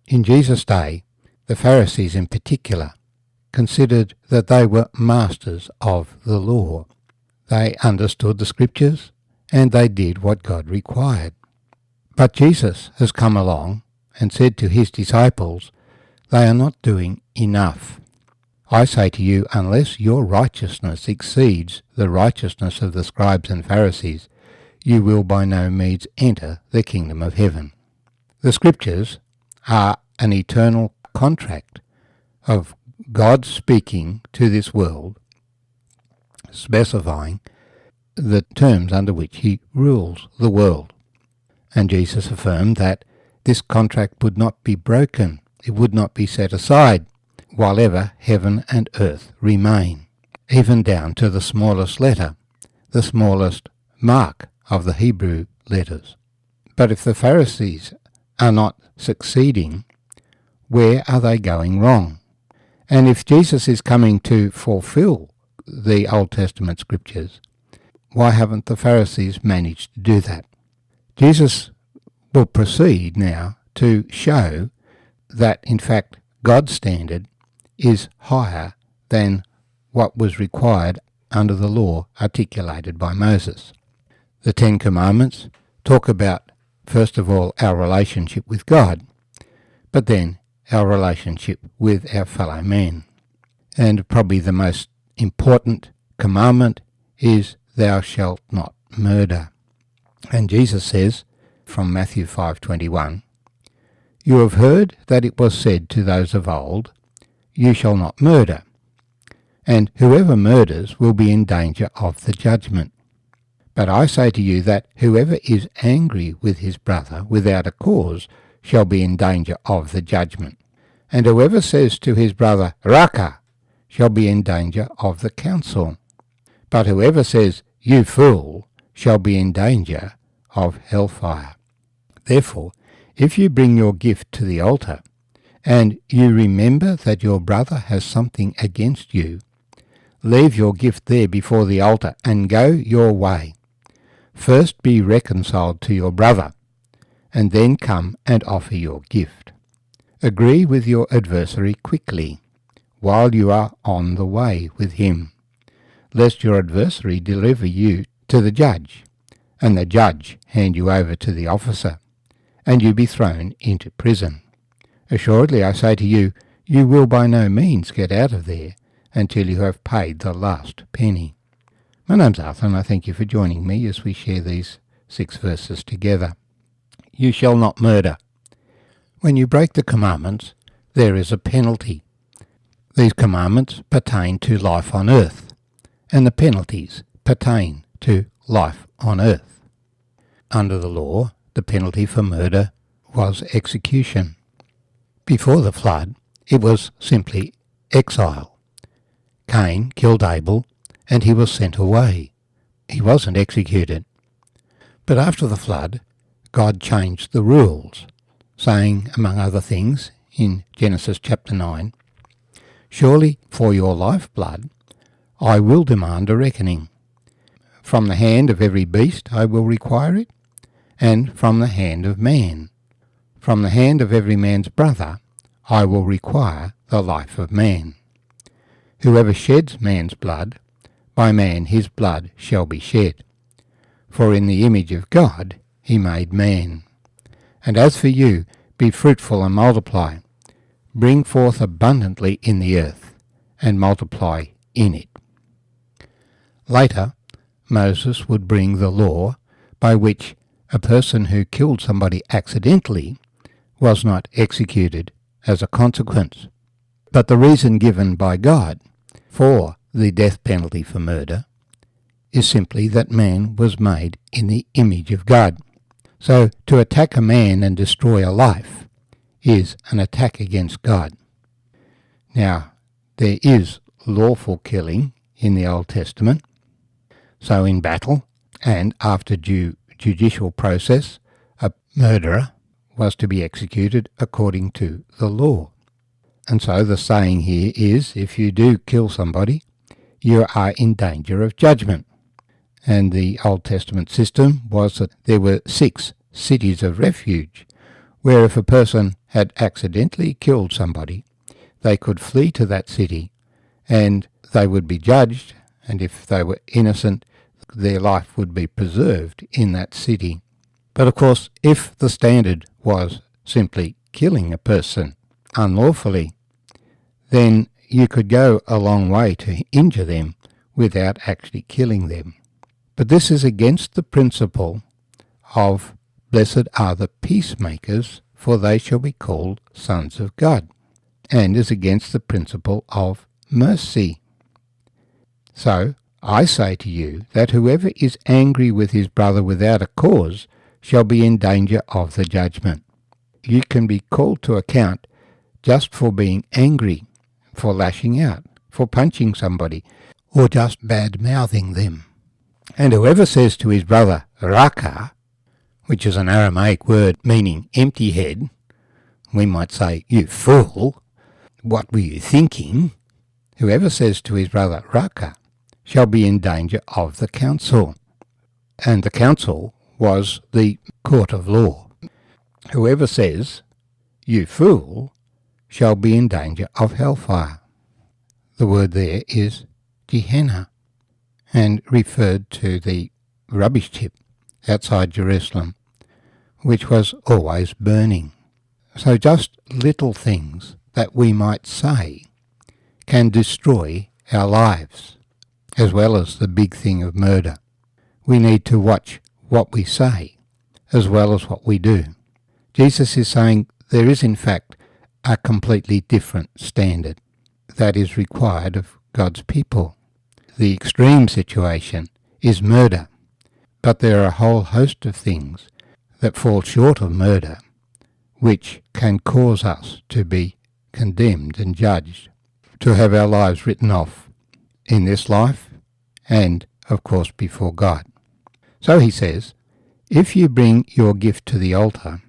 In Jesus' day, the Pharisees in particular considered that they were masters of the law. They understood the scriptures and they did what God required. But Jesus has come along and said to his disciples, they are not doing enough. I say to you, unless your righteousness exceeds the righteousness of the scribes and Pharisees, you will by no means enter the kingdom of heaven. The scriptures are an eternal contract of God speaking to this world, specifying the terms under which he rules the world. And Jesus affirmed that this contract would not be broken, it would not be set aside, while ever heaven and earth remain, even down to the smallest letter, the smallest mark of the Hebrew letters. But if the Pharisees are not succeeding, where are they going wrong? And if Jesus is coming to fulfill the Old Testament scriptures, why haven't the Pharisees managed to do that? Jesus will proceed now to show that, in fact, God's standard is higher than what was required under the law articulated by Moses. The Ten Commandments talk about, first of all, our relationship with God, but then our relationship with our fellow men. And probably the most important commandment is, thou shalt not murder. And Jesus says, from Matthew 5:21, you have heard that it was said to those of old, you shall not murder, and whoever murders will be in danger of the judgment. But I say to you that whoever is angry with his brother without a cause shall be in danger of the judgment. And whoever says to his brother, Raka, shall be in danger of the council. But whoever says, you fool, shall be in danger of hellfire. Therefore, if you bring your gift to the altar, and you remember that your brother has something against you, leave your gift there before the altar and go your way. First be reconciled to your brother, and then come and offer your gift. Agree with your adversary quickly, while you are on the way with him, lest your adversary deliver you to the judge, and the judge hand you over to the officer, and you be thrown into prison. Assuredly I say to you, you will by no means get out of there until you have paid the last penny. My name's Arthur, and I thank you for joining me as we share these 6 verses together. You shall not murder. When you break the commandments, there is a penalty. These commandments pertain to life on earth, and the penalties pertain to life on earth. Under the law, the penalty for murder was execution. Before the flood, it was simply exile. Cain killed Abel, and he was sent away. He wasn't executed. But after the flood, God changed the rules, saying, among other things, in Genesis chapter 9, surely for your lifeblood I will demand a reckoning. From the hand of every beast I will require it, and from the hand of man. From the hand of every man's brother I will require the life of man. Whoever sheds man's blood, by man his blood shall be shed. For in the image of God he made man. And as for you, be fruitful and multiply. Bring forth abundantly in the earth, and multiply in it. Later, Moses would bring the law by which a person who killed somebody accidentally was not executed as a consequence. But the reason given by God for the death penalty for murder is simply that man was made in the image of God. So to attack a man and destroy a life is an attack against God. Now, there is lawful killing in the Old Testament. So in battle and after due judicial process, a murderer was to be executed according to the law. And so the saying here is, if you do kill somebody, you are in danger of judgment. And the Old Testament system was that there were 6 cities of refuge where if a person had accidentally killed somebody, they could flee to that city and they would be judged, and if they were innocent, their life would be preserved in that city. But of course, if the standard was simply killing a person unlawfully, then you could go a long way to injure them without actually killing them. But this is against the principle of blessed are the peacemakers, for they shall be called sons of God, and is against the principle of mercy. So I say to you that whoever is angry with his brother without a cause shall be in danger of the judgment. You can be called to account just for being angry, for lashing out, for punching somebody, or just bad-mouthing them. And whoever says to his brother, raka, which is an Aramaic word meaning empty head, we might say, you fool, what were you thinking? Whoever says to his brother, raka, shall be in danger of the council. And the council was the court of law. Whoever says, you fool, shall be in danger of hellfire. The word there is Gehenna, and referred to the rubbish tip outside Jerusalem, which was always burning. So just little things that we might say can destroy our lives, as well as the big thing of murder. We need to watch what we say, as well as what we do. Jesus is saying there is in fact a completely different standard that is required of God's people. The extreme situation is murder, but there are a whole host of things that fall short of murder, which can cause us to be condemned and judged, to have our lives written off in this life and, of course, before God. So he says, if you bring your gift to the altar,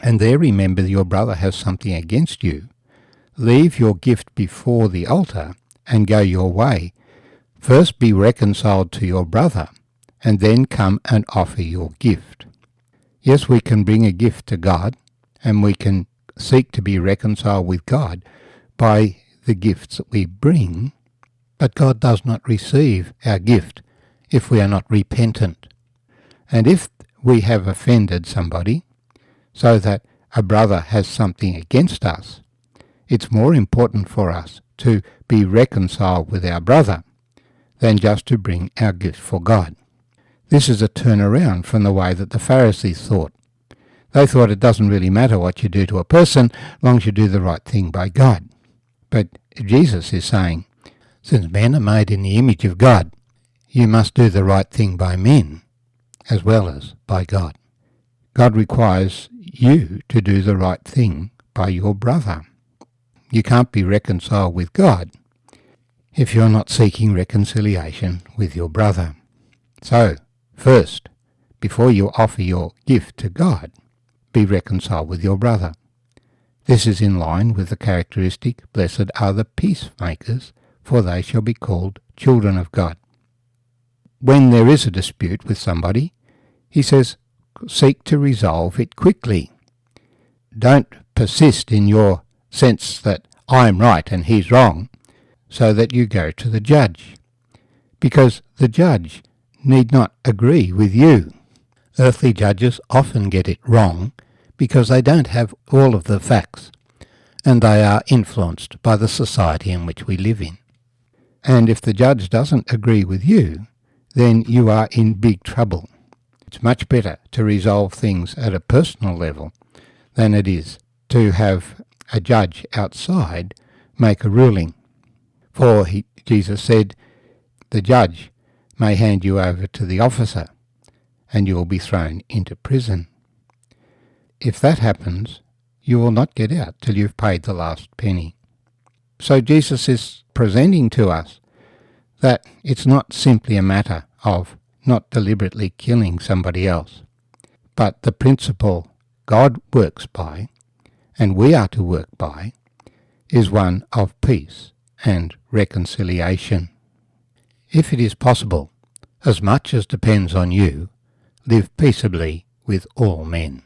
and there remember your brother has something against you, leave your gift before the altar and go your way. First be reconciled to your brother, and then come and offer your gift. Yes, we can bring a gift to God, and we can seek to be reconciled with God by the gifts that we bring, but God does not receive our gift if we are not repentant. And if we have offended somebody, so that a brother has something against us, it's more important for us to be reconciled with our brother than just to bring our gift for God. This is a turnaround from the way that the Pharisees thought. They thought it doesn't really matter what you do to a person, as long as you do the right thing by God. But Jesus is saying, since men are made in the image of God, you must do the right thing by men, as well as by God. God requires you to do the right thing by your brother. You can't be reconciled with God if you're not seeking reconciliation with your brother. So, first, before you offer your gift to God, be reconciled with your brother. This is in line with the characteristic, blessed are the peacemakers, for they shall be called children of God. When there is a dispute with somebody, he says, seek to resolve it quickly. Don't persist in your sense that I'm right and he's wrong, so that you go to the judge, because the judge need not agree with you. Earthly judges often get it wrong because they don't have all of the facts, and they are influenced by the society in which we live in. And if the judge doesn't agree with you, then you are in big trouble. It's much better to resolve things at a personal level than it is to have a judge outside make a ruling. For Jesus said, the judge may hand you over to the officer, and you will be thrown into prison. If that happens, you will not get out till you've paid the last penny. So Jesus is presenting to us that it's not simply a matter of not deliberately killing somebody else, but the principle God works by, and we are to work by, is one of peace and reconciliation. If it is possible, as much as depends on you, live peaceably with all men.